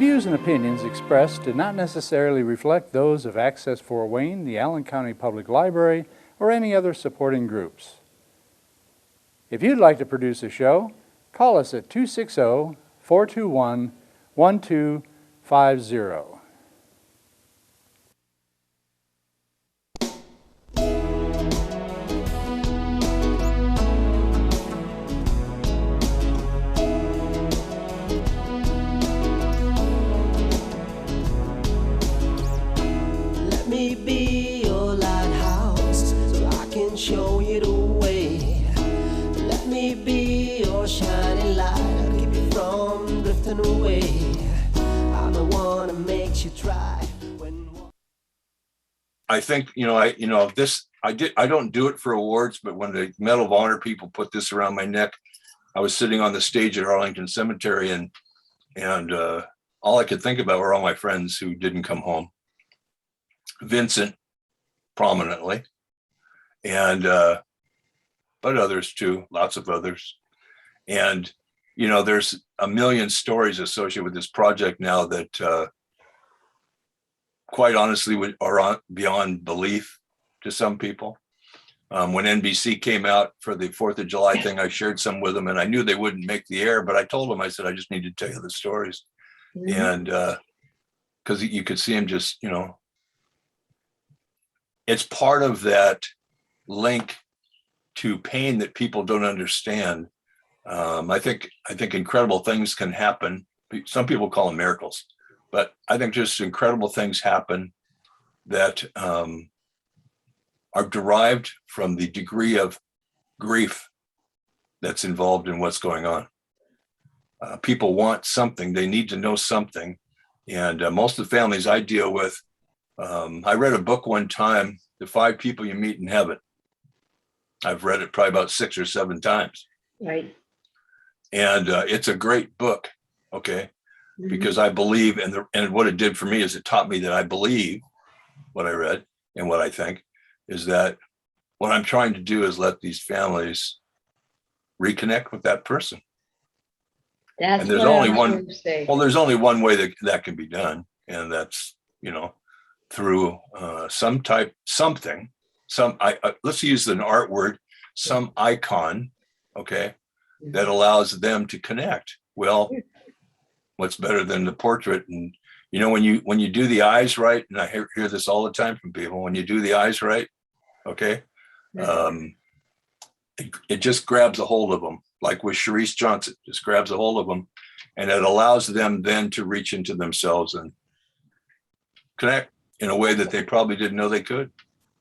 views and opinions expressed do not necessarily reflect those of Access Fort Wayne, the Allen County Public Library, or any other supporting groups. If you'd like to produce a show, call us at 260-421-1250. Let me be your lighthouse so I can show you the way. Let me be your shining light, I'll keep you from drifting away. I'm the one that makes you try when... I think, I don't do it for awards, but when the Medal of Honor people put this around my neck, I was sitting on the stage at Arlington Cemetery, and all I could think about were all my friends who didn't come home. Vincent, prominently, and but others too, lots of others. And there's a million stories associated with this project now that quite honestly are beyond belief to some people. When NBC came out for the 4th of July thing, I shared some with them, and I knew they wouldn't make the air, but I told them, I said, I just need to tell you the stories. And because you could see them just, it's part of that link to pain that people don't understand. I think incredible things can happen. Some people call them miracles, but I think just incredible things happen that are derived from the degree of grief that's involved in what's going on. People want something, they need to know something. And most of the families I deal with, I read a book one time, The 5 People You Meet in Heaven. I've read it probably about 6 or 7 times. Right. And it's a great book, okay? Because I believe, and what it did for me is it taught me that I believe what I read and what I think is that what I'm trying to do is let these families reconnect with that person. That's And there's what only I was one, going to say. well, there's only one way that can be done. And that's, through something, let's use an art word, some icon, okay, that allows them to connect. Well, what's better than the portrait? And when you do the eyes right, and I hear this all the time from people, when you do the eyes right, okay, it just grabs a hold of them, like with Sharice Johnson, just grabs a hold of them, and it allows them then to reach into themselves and connect in a way that they probably didn't know they could.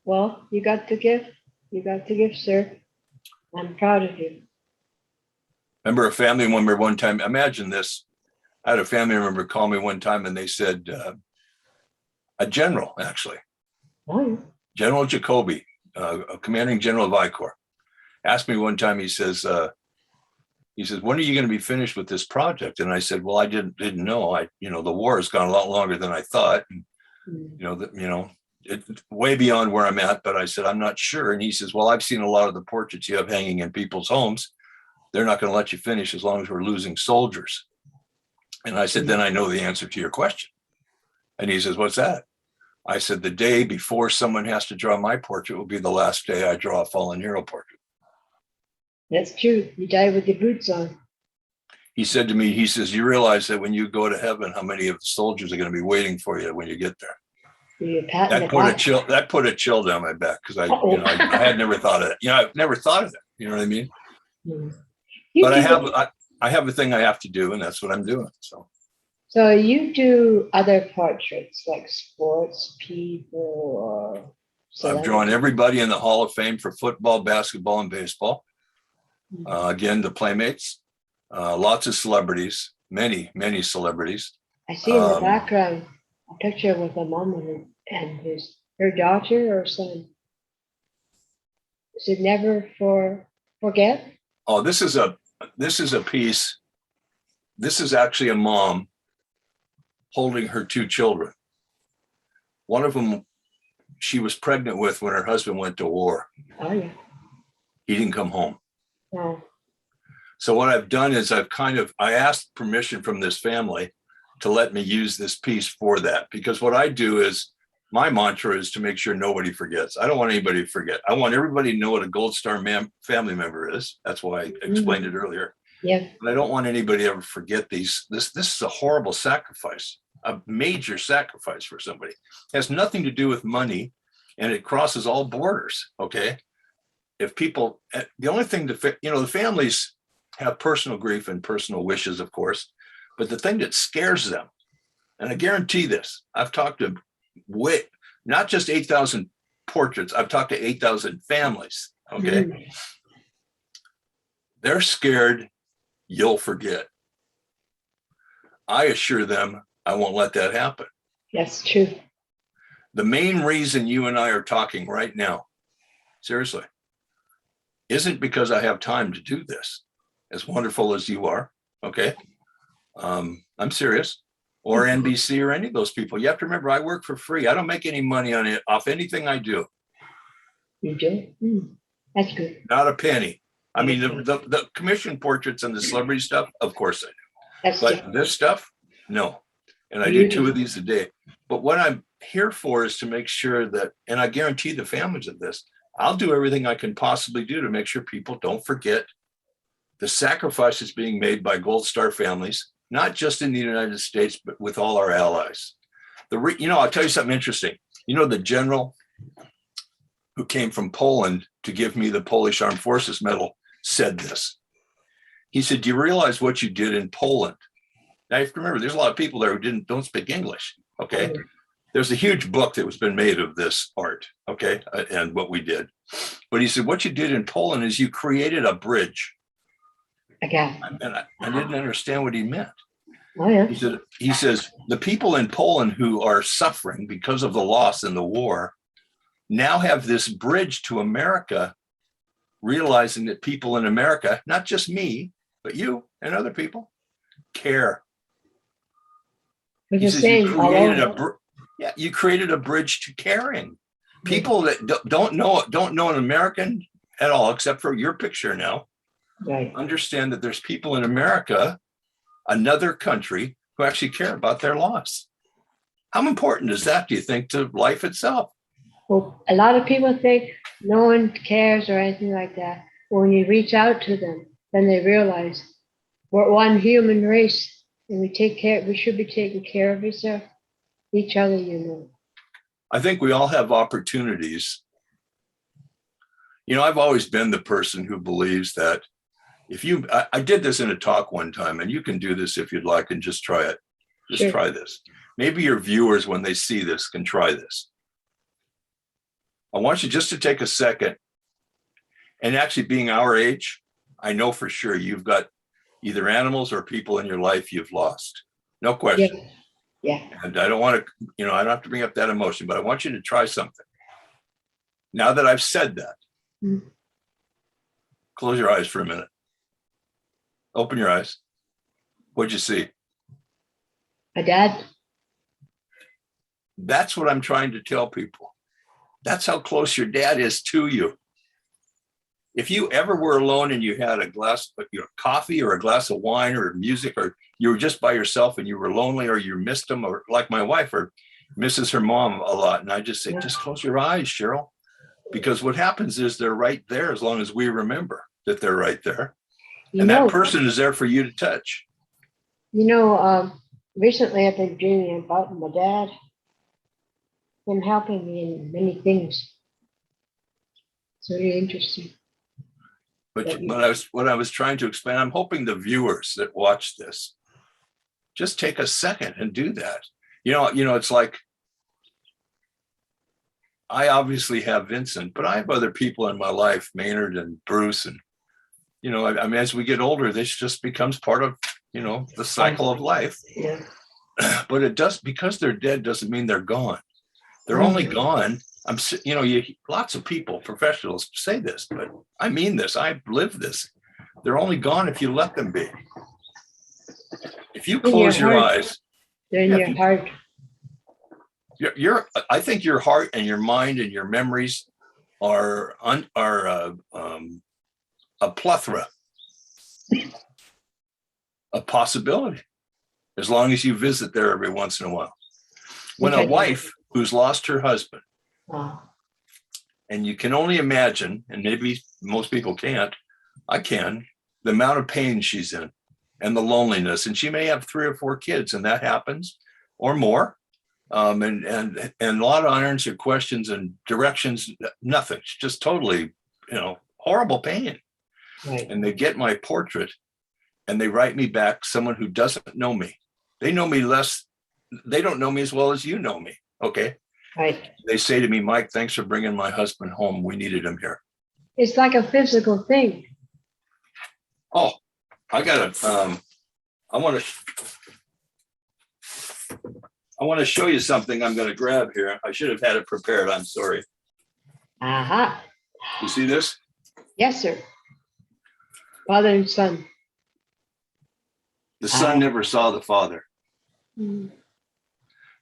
Well, you got the gift. You got the gift, sir. I'm proud of you. Remember a family member one time, imagine this. I had a family member call me one time and they said, a general, actually, General Jacoby, a commanding general of I Corps, asked me one time, he says, when are you going to be finished with this project? And I said, well, I didn't know. The war has gone a lot longer than I thought. And, it's way beyond where I'm at, but I said, I'm not sure. And he says, well, I've seen a lot of the portraits you have hanging in people's homes. They're not going to let you finish as long as we're losing soldiers. And I said, then I know the answer to your question. And he says, what's that? I said, the day before someone has to draw my portrait will be the last day I draw a fallen hero portrait. That's true. You die with your boots on. He said to me, he says, you realize that when you go to heaven, how many of the soldiers are going to be waiting for you when you get there? That put a chill down my back because I had never thought of that. I've never thought of that. You know what I mean? But I have a thing I have to do, and that's what I'm doing. So you do other portraits like sports people or I've drawn everybody in the Hall of Fame for football, basketball, and baseball. Again, the Playmates, lots of celebrities, many celebrities. I see in the background a picture with a mom and her daughter or son. Is it never forget? Oh, this is a piece. This is actually a mom holding her 2 children. One of them she was pregnant with when her husband went to war. Oh yeah. He didn't come home. No. So what I've done is I asked permission from this family to let me use this piece for that. Because what I do is, my mantra is to make sure nobody forgets. I don't want anybody to forget. I want everybody to know what a Gold Star family member is. That's why I explained it earlier. Yeah. But I don't want anybody to ever forget these. This is a horrible sacrifice, a major sacrifice for somebody. It has nothing to do with money, and it crosses all borders. Okay. If people, the only thing to, the families have personal grief and personal wishes, of course, but the thing that scares them, and I guarantee this, I've talked to not just 8,000 portraits, I've talked to 8,000 families. Okay. They're scared you'll forget. I assure them I won't let that happen. That's true. The main reason you and I are talking right now, seriously, isn't because I have time to do this, as wonderful as you are. Okay. I'm serious. Or NBC or any of those people. You have to remember, I work for free. I don't make any money on it off anything I do. You do? That's good. Not a penny. I mean, the commission portraits and the celebrity stuff, of course I do. That's But different. this stuff, no. And I do 2 of these a day. But what I'm here for is to make sure that, and I guarantee the families of this, I'll do everything I can possibly do to make sure people don't forget the sacrifices being made by Gold Star families, not just in the United States, but with all our allies. I'll tell you something interesting. The general who came from Poland to give me the Polish Armed Forces Medal said this. He said, do you realize what you did in Poland? Now you have to remember, there's a lot of people there who don't speak English. Okay. There's a huge book that was been made of this art. Okay. And what we did. But he said, what you did in Poland is you created a bridge. Again. And I didn't understand what he meant. Oh, yeah. He says, the people in Poland who are suffering because of the loss in the war now have this bridge to America, realizing that people in America, not just me, but you and other people, care. But He the says same. you created a bridge to caring. People that don't know an American at all, except for your picture now, Right. understand that there's people in America, another country, who actually care about their loss. How important is that, do you think, to life itself? Well, a lot of people think no one cares or anything like that. When you reach out to them, then they realize we're one human race, and we should be taking care of each other. I think we all have opportunities. I've always been the person who believes that I did this in a talk one time, and you can do this if you'd like and just try it. Just try this. Maybe your viewers, when they see this, can try this. I want you just to take a second, and actually being our age, I know for sure you've got either animals or people in your life you've lost. No question. Yeah. And I don't want to, I don't have to bring up that emotion, but I want you to try something. Now that I've said that, close your eyes for a minute. Open your eyes. What'd you see? My dad. That's what I'm trying to tell people. That's how close your dad is to you. If you ever were alone and you had a glass of coffee or a glass of wine or music, or you were just by yourself and you were lonely, or you missed him, or like my wife, or misses her mom a lot. And I just say, just close your eyes, Cheryl, because what happens is they're right there as long as we remember that they're right there. And that person is there for you to touch. Recently I've been dreaming about my dad, him helping me in many things. It's really interesting. But what I was trying to explain, I'm hoping the viewers that watch this just take a second and do that. It's like, I obviously have Vincent, but I have other people in my life, Maynard and Bruce, and as we get older, this just becomes part of the cycle of life. Yeah. But it does, because they're dead doesn't mean they're gone. They're only gone. Lots of people, professionals say this, but I mean this. I live this. They're only gone if you let them be. If you close your eyes, they're in your heart. I think your heart and your mind and your memories are a plethora of possibility. as long as you visit there every once in a while. When a Okay. wife who's lost her husband, Oh, and you can only imagine, and maybe most people can't, I can, the amount of pain she's in and the loneliness. And she may have 3 or 4 kids, and that happens, or more. And a lot of unanswered questions and directions, nothing. It's just totally, horrible pain. right. And they get my portrait and they write me back someone who doesn't know me. They know me less. They don't know me as well as you know me. Okay. Right. They say to me, Mike, thanks for bringing my husband home. We needed him here. It's like a physical thing. Oh, I got to, I want to show you something I'm going to grab here. I should have had it prepared. I'm sorry. Aha. You see this? Yes, sir. Father and son. The son never saw the father. Mm.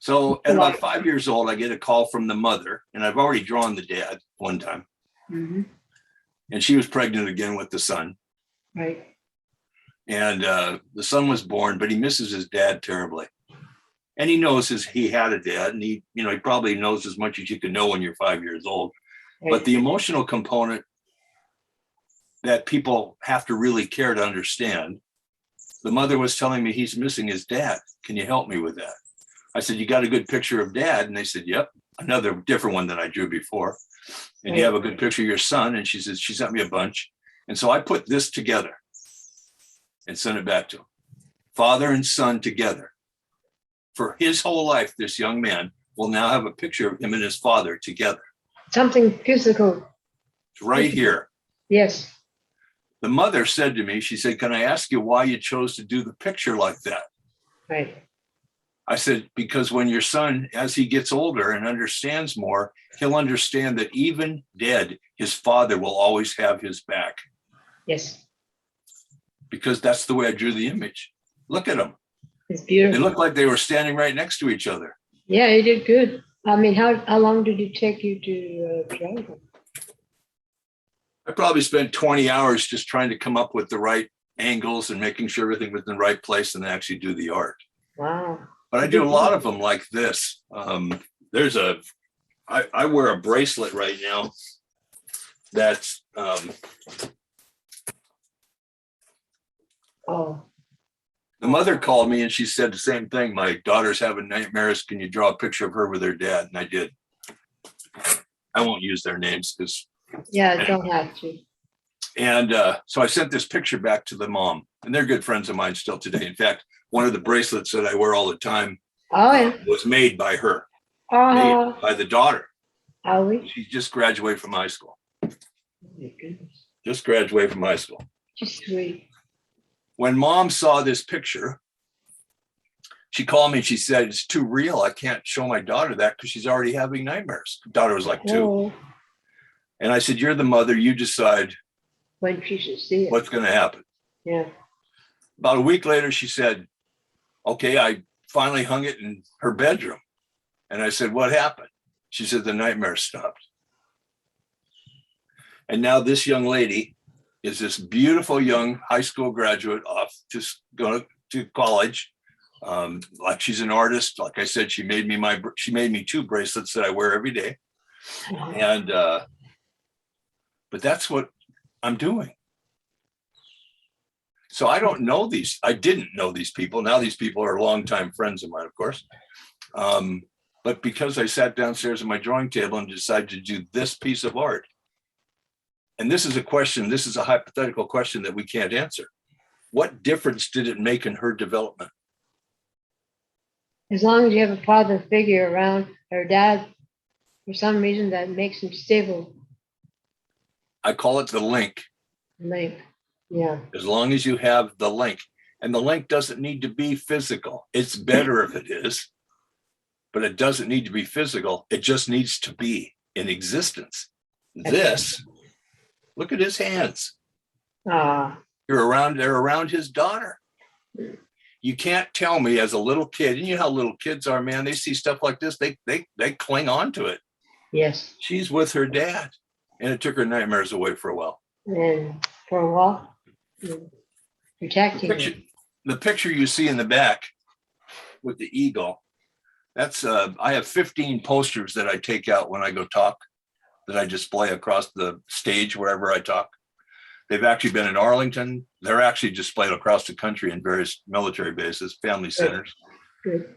So at about 5 years old, I get a call from the mother, and I've already drawn the dad one time. Mm-hmm. And she was pregnant again with the son. Right. And the son was born, but he misses his dad terribly. And he knows he had a dad, and he probably knows as much as you can know when you're 5 years old. Right. But the emotional component that people have to really care to understand, the mother was telling me he's missing his dad. Can you help me with that? I said, you got a good picture of dad? And they said, yep. Another different one than I drew before. And you have a good picture of your son? And she said, she sent me a bunch. And so I put this together and sent it back to him. Father and son together. For his whole life, this young man will now have a picture of him and his father together. Something physical. It's right here. Yes. The mother said to me, she said, can I ask you why you chose to do the picture like that? Right. I said, because when your son, as he gets older and understands more, he'll understand that even dead, his father will always have his back. Yes. Because that's the way I drew the image. Look at them. It's They beautiful. look like they were standing right next to each other. Yeah, you did good. I mean, how long did it take you to draw them? I probably spent 20 hours just trying to come up with the right angles and making sure everything was in the right place and then actually do the art. Wow. But I do a lot of them like this. I wear a bracelet right now that's Oh, the mother called me and she said the same thing. My daughter's having nightmares. Can you draw a picture of her with her dad? And I did. I won't use their names because. yeah, don't have to. And so I sent this picture back to the mom, and they're good friends of mine still today. In fact, one of the bracelets that I wear all the time Oh, yeah. was made by her, Oh, made by the daughter. Howie. She just graduated from high school. Oh, my goodness. Just graduated from high school. Just sweet. When mom saw this picture, she called me and she said, it's too real. I can't show my daughter that because she's already having nightmares. Daughter was like 2. Oh, And I said, you're the mother. You decide when she should see it. what's going to happen. Yeah. About a week later, she said, okay, I finally hung it in her bedroom. And I said, what happened? She said, the nightmare stopped. And now this young lady is this beautiful young high school graduate off just going to college. Like she's an artist. Like I said, she made me 2 bracelets that I wear every day. And, but that's what I'm doing. So I didn't know these people. Now these people are longtime friends of mine, of course. But because I sat downstairs at my drawing table and decided to do this piece of art, and this is a hypothetical question that we can't answer. What difference did it make in her development? As long as you have a father figure around, or dad, for some reason that makes him stable. I call it the link. Like, yeah. As long as you have the link, and the link doesn't need to be physical. It's better if it is, but it doesn't need to be physical. It just needs to be in existence. This, look at his hands. Ah, They're around his daughter. You can't tell me as a little kid, and you know how little kids are, man, they see stuff like this, they cling on to it. yes. She's with her dad, and it took her nightmares away for a while. And for a while, protecting him. The picture you see in the back with the eagle. That's I have 15 posters that I take out when I go talk, that I display across the stage wherever I talk. They've actually been in Arlington. They're actually displayed across the country in various military bases, family centers. Good.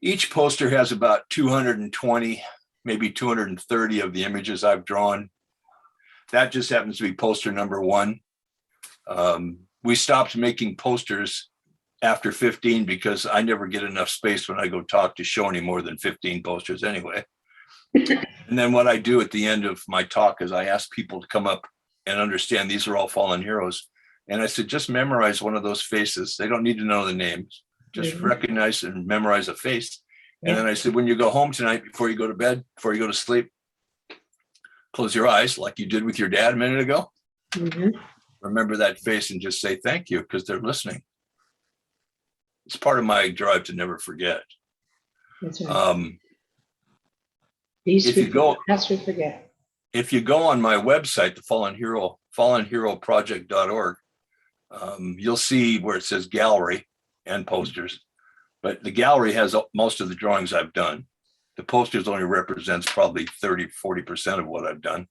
Each poster has about 220, maybe 230 of the images I've drawn. That just happens to be poster number 1. We stopped making posters after 15 because I never get enough space when I go talk to show any more than 15 posters anyway. And then what I do at the end of my talk is I ask people to come up and understand these are all fallen heroes. And I said, just memorize one of those faces. They don't need to know the names. Just recognize and memorize a face. And then I said, when you go home tonight, before you go to bed, before you go to sleep, close your eyes like you did with your dad a minute ago. Remember that face and just say thank you, because they're listening. It's part of my drive to never forget. That's right. If you go, lest we forget. if you go on my website, the fallenheroproject.org, you'll see where it says gallery and posters, but the gallery has most of the drawings I've done. The posters only represents probably 30-40% of what I've done.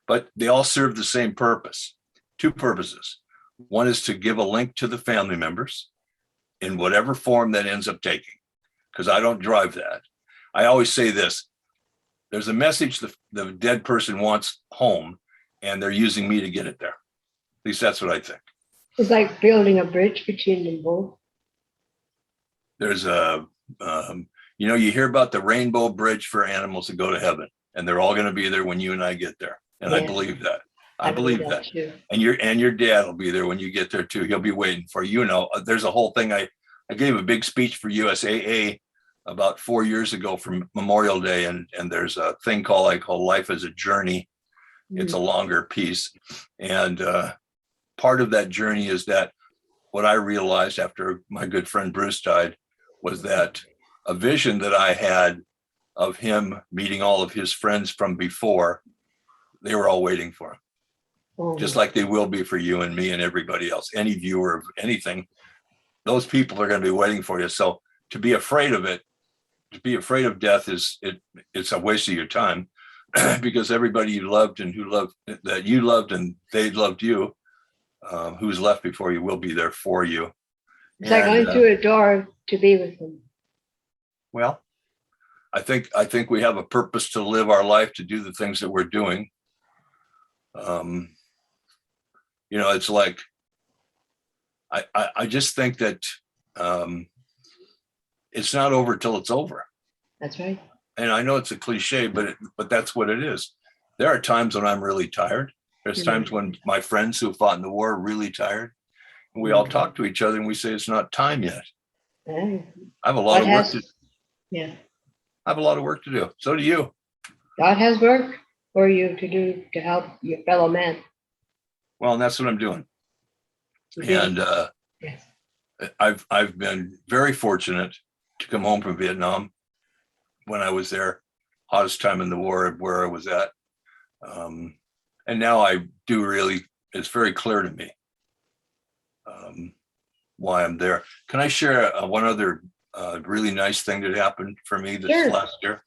But they all serve the same purpose, 2 purposes. One is to give a link to the family members in whatever form that ends up taking, because I don't drive that. I always say this, there's a message the dead person wants home, and they're using me to get it there. At least that's what I think. It's like building a bridge between them both. There's a, you hear about the rainbow bridge for animals to go to heaven, and they're all going to be there when you and I get there. And I believe that. I believe that. Too. And your dad will be there when you get there too. He'll be waiting for you. There's a whole thing. I gave a big speech for USAA about 4 years ago for Memorial Day, and there's a thing I call Life as a Journey. It's a longer piece, and part of that journey is that what I realized after my good friend Bruce died was that a vision that I had of him meeting all of his friends from before, they were all waiting for him. Just like they will be for you and me and everybody else, any viewer of anything, those people are going to be waiting for you. So to be afraid of it, to be afraid of death it's a waste of your time, because everybody you loved and that you loved and they loved you, who's left before you will be there for you. It's like going through a door to be with them. Well, I think we have a purpose to live our life, to do the things that we're doing. It's like, I just think that it's not over till it's over. That's right. And I know it's a cliche, but that's what it is. There are times when I'm really tired. There's times when my friends who fought in the war are really tired. And we all talk to each other and we say, it's not time yet. I have a lot of work to do. Yeah. I have a lot of work to do. So do you. God has work for you to do to help your fellow man. Well, and that's what I'm doing. And yes. I've been very fortunate to come home from Vietnam when I was there, hottest time in the war where I was at. And now I do really, it's very clear to me why I'm there. Can I share one other really nice thing that happened for me this last year?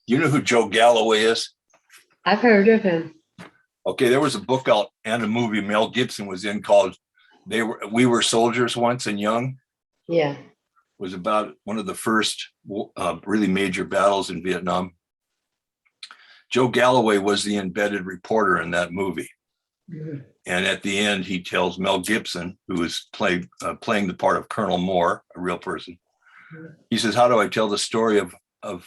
You know who Joe Galloway is? I've heard of him. Okay, there was a book out and a movie Mel Gibson was in called We Were Soldiers Once and Young. Yeah. It was about one of the first really major battles in Vietnam. Joe Galloway was the embedded reporter in that movie. Mm-hmm. And at the end, he tells Mel Gibson, who is playing the part of Colonel Moore, a real person. Mm-hmm. He says, how do I tell the story of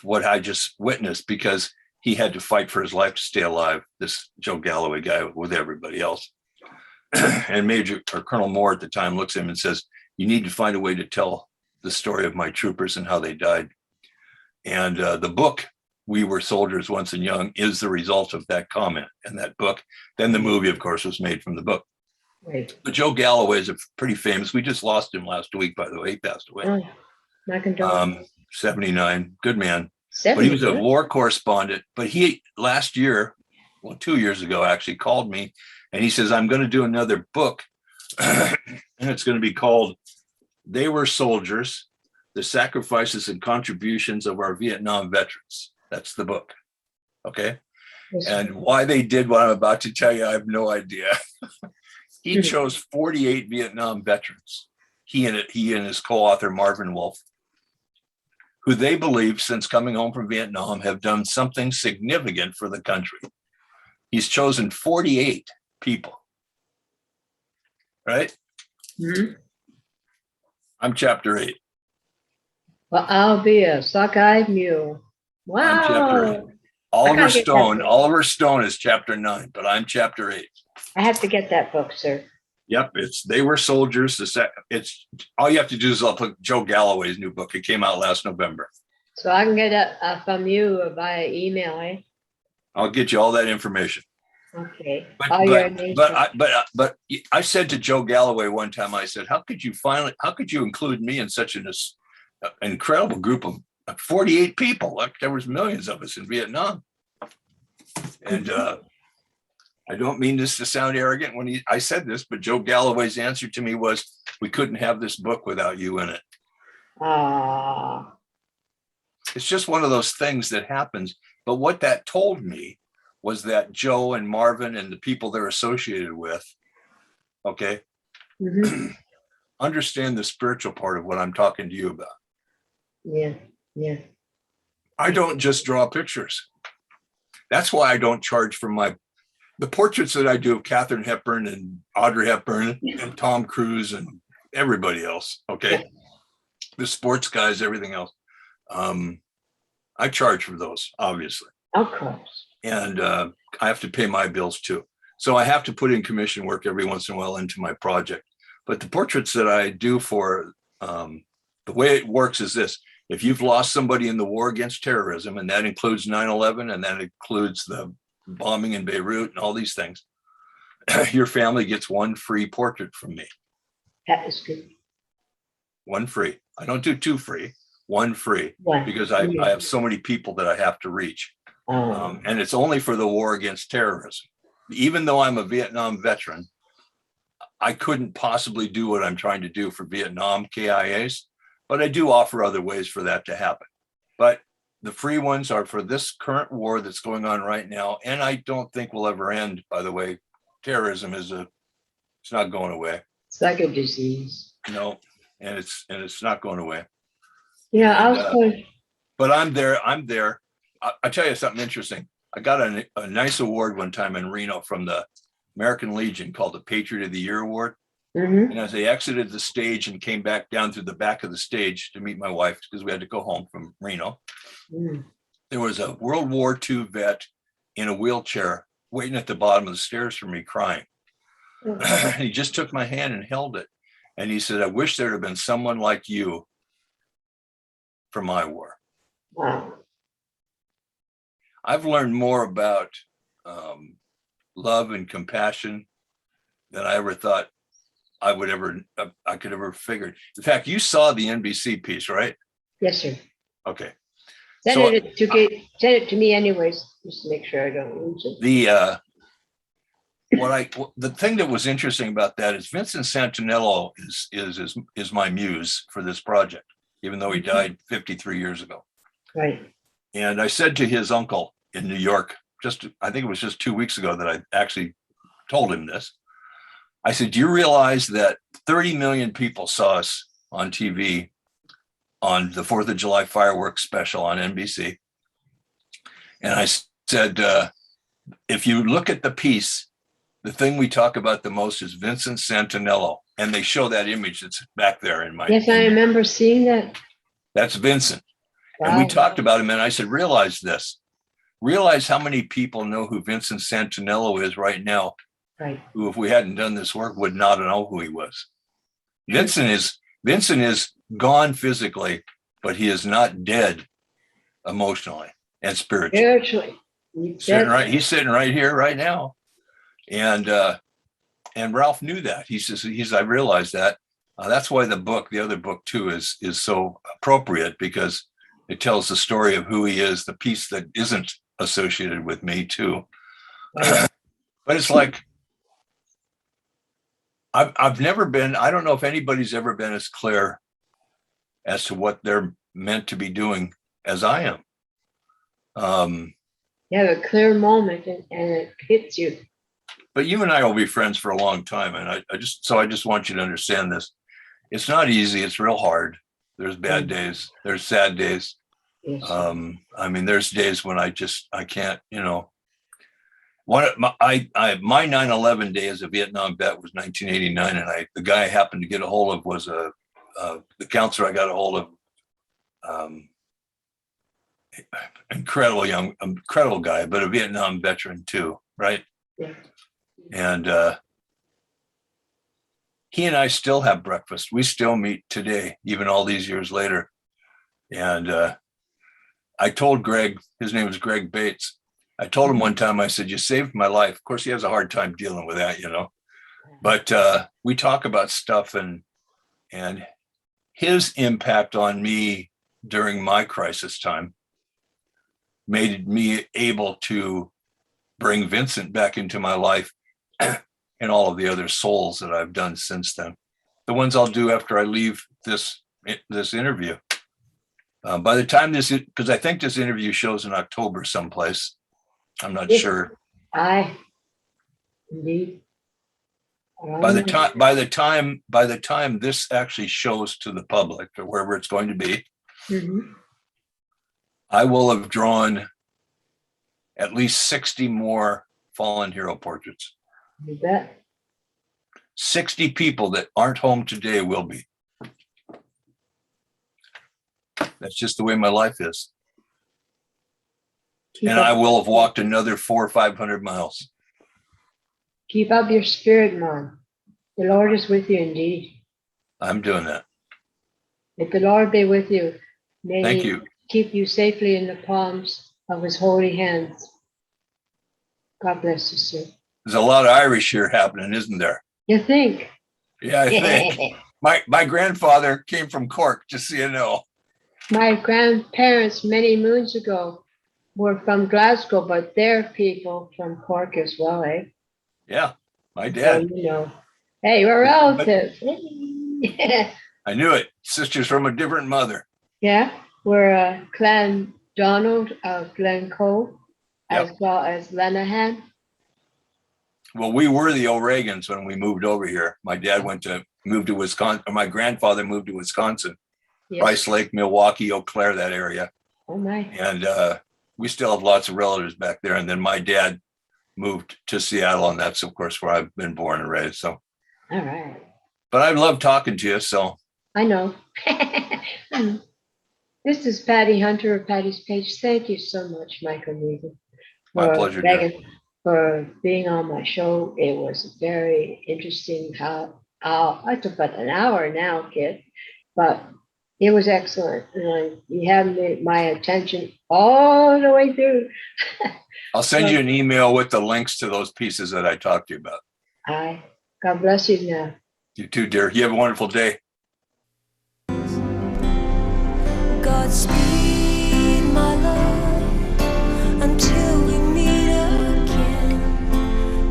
what I just witnessed? Because he had to fight for his life to stay alive, this Joe Galloway guy with everybody else. And Colonel Moore at the time looks at him and says, you need to find a way to tell the story of my troopers and how they died. And the book, We Were Soldiers Once and Young, is the result of that comment in that book. Then the movie, of course, was made from the book. Right. But Joe Galloway is a pretty famous. We just lost him last week, by the way. He passed away. Oh, my condolences. 79, good man. 70, but he was a war correspondent. But he last year, 2 years ago, actually called me and he says, I'm going to do another book and it's going to be called They were soldiers, the sacrifices and contributions of our Vietnam veterans. That's the book. Okay. And why they did what I'm about to tell you, I have no idea. He chose 48 Vietnam veterans, he and his co-author Marvin Wolf, who they believe since coming home from Vietnam have done something significant for the country. He's chosen 48 people, right? Mhm. I'm chapter 8. Well, I'll be a sockeyed mule. I'm chapter 8. Wow. Oliver Stone is chapter 9, but I'm chapter 8. I have to get that book, sir. Yep, they were soldiers. It's all you have to do is look Joe Galloway's new book. It came out last November. So I can get it from you via email, eh? I'll get you all that information. Okay. But I said to Joe Galloway one time, I said, how could you include me in such an incredible group of 48 people? Like there was millions of us in Vietnam. And I don't mean this to sound arrogant when I said this, but Joe Galloway's answer to me was, we couldn't have this book without you in it. It's just one of those things that happens. But what that told me was that Joe and Marvin and the people they're associated with, okay, understand the spiritual part of what I'm talking to you about. Yeah, yeah. I don't just draw pictures. That's why I don't charge for the portraits that I do of Katharine Hepburn and Audrey Hepburn and Tom Cruise and everybody else. Okay. Yeah. The sports guys, everything else. I charge for those, obviously. Of course. And I have to pay my bills too. So I have to put in commission work every once in a while into my project. But the portraits that I do for, the way it works is this. If you've lost somebody in the war against terrorism, and that includes 9/11, and that includes the bombing in Beirut and all these things, your family gets one free portrait from me. That is good. One free. I don't do two free, one free, because I have so many people that I have to reach. And it's only for the war against terrorism. Even though I'm a Vietnam veteran, I couldn't possibly do what I'm trying to do for Vietnam KIAs, but I do offer other ways for that to happen. But the free ones are for this current war that's going on right now. And I don't think will ever end, by the way. Terrorism it's not going away. It's like a disease. No, and it's not going away. Yeah, but I'm there. I'll tell you something interesting. I got a nice award one time in Reno from the American Legion called the Patriot of the Year Award. And as I exited the stage and came back down through the back of the stage to meet my wife, because we had to go home from Reno, there was a World War II vet in a wheelchair waiting at the bottom of the stairs for me, crying. He just took my hand and held it. And he said, I wish there had been someone like you for my war. Wow. I've learned more about love and compassion than I ever thought I could ever figured. In fact, you saw the NBC piece, right? Yes, sir. Okay. Send it to me anyways, just to make sure I don't lose it. The thing that was interesting about that is Vincent Santinello is my muse for this project, even though he died 53 years ago. Right. And I said to his uncle in New York, I think it was just 2 weeks ago that I actually told him this. I said, do you realize that 30 million people saw us on TV on the 4th of July fireworks special on NBC? And I said, if you look at the piece, the thing we talk about the most is Vincent Santinello. And they show that image that's back there in my. Yes, I remember seeing that. That's Vincent. Wow. And we talked about him, and I said, realize this. Realize how many people know who Vincent Santinello is right now, right? Who, if we hadn't done this work, would not know who he was. Vincent is gone physically, but he is not dead emotionally and spiritually. He's sitting right here, right now. And Ralph knew that. He says, I realized that. That's why the other book too, is so appropriate, because it tells the story of who he is, the piece that isn't associated with me too. But it's like, I've never been, I don't know if anybody's ever been as clear as to what they're meant to be doing as I am. You have a clear moment and it hits you. But you and I will be friends for a long time. And I just want you to understand this. It's not easy. It's real hard. There's bad days. There's sad days. Yes. I mean, there's days when I can't, you know, my 9/11 day as a Vietnam vet was 1989. And the guy I happened to get a hold of was the counselor I got a hold of. Incredible guy, but a Vietnam veteran too, right? Yeah. And he and I still have breakfast. We still meet today, even all these years later. And I told Greg, his name is Greg Bates. I told him one time, I said, you saved my life. Of course, he has a hard time dealing with that, you know, but we talk about stuff, and his impact on me during my crisis time made me able to bring Vincent back into my life and all of the other souls that I've done since then. The ones I'll do after I leave this interview. By the time because I think this interview shows in October someplace. I'm not sure. Indeed. By the time this actually shows to the public or wherever it's going to be, Mm-hmm. I will have drawn at least 60 more fallen hero portraits. You bet. 60 people that aren't home today will be. That's just the way my life is. And I will have walked another 400 or 500 miles. Keep up your spirit, man. The Lord is with you indeed. I'm doing that. May the Lord be with you. May Thank He you. keep you safely in the palms of His holy hands. God bless you, sir. There's a lot of Irish here happening, isn't there? You think? Yeah, I think. My grandfather came from Cork, just so you know. My grandparents many moons ago were from Glasgow, but they're people from Cork as well, eh? Yeah, my So, dad. you know, hey, we're relatives. I knew it. Sisters from a different mother. Yeah, we're Clan Donald of Glencoe, as well as Lenahan. Well, we were the O'Reagans when we moved over here. My dad moved to Wisconsin. Or my grandfather moved to Wisconsin, Yes. Rice Lake, Milwaukee, Eau Claire, that area. Oh my. And we still have lots of relatives back there. And then my dad moved to Seattle, and that's, of course, where I've been born and raised. So, All right. but I love talking to you. So I know. This is Patty Hunter of Patty's Page. Thank you so much, Michael Reagan. My pleasure, dear. Reagan, for being on my show. It was very interesting. I took about an hour now, kid, but it was excellent. And you had my attention all the way through. I'll send you an email with the links to those pieces that I talked to you about. God bless you now. You too, dear. You have a wonderful day. Godspeed, my love, until we meet again.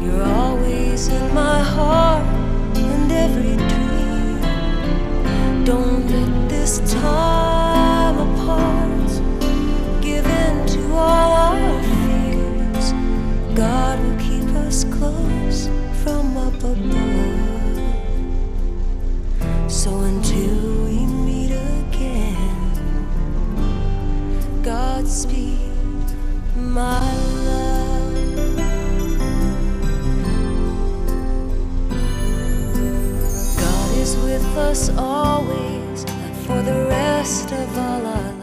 You're always in my heart and every dream. Don't let this time apart give in to all our fears. God will keep us close from up above. So until we meet again, Godspeed, my love. God is with us always, for the rest of all our lives.